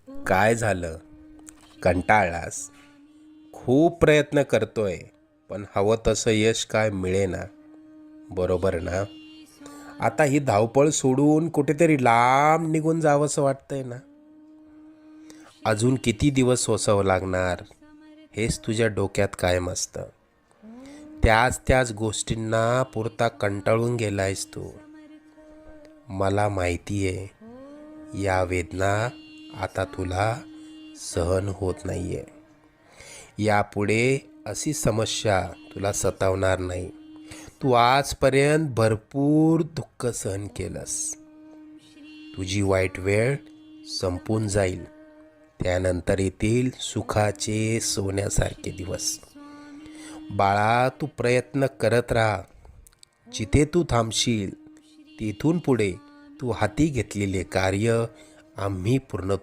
काय झालं? कंटाळलास? खूप प्रयत्न करतोय, पण हवं तसं यश काय मिळेना, बरोबर ना? आता ही धावपळ सोडून कुठेतरी लांब निघून जावंसं वाटतंय ना? अजून किती दिवस सोसावं लागणार हेच तुझ्या डोक्यात कायम असतं. त्याच गोष्टींना पुरता कंटाळून गेलायस तू. मला माहिती आहे, या वेदना आता तुला सहन होत नाहीये. यापुढे अशी समस्या तुला सतावणार नाही. तू आजपर्यंत भरपूर दुःख सहन केलंस. तुझी वाईट वेळ संपून जाईल. त्यानंतर येतील सुखाचे सोन्यासारखे दिवस. बाळा, तू प्रयत्न करत राहा. जिथे तू थांबशील तिथून पुढे तू हाती घेतलेले कार्य आम्ही पूर्णत्व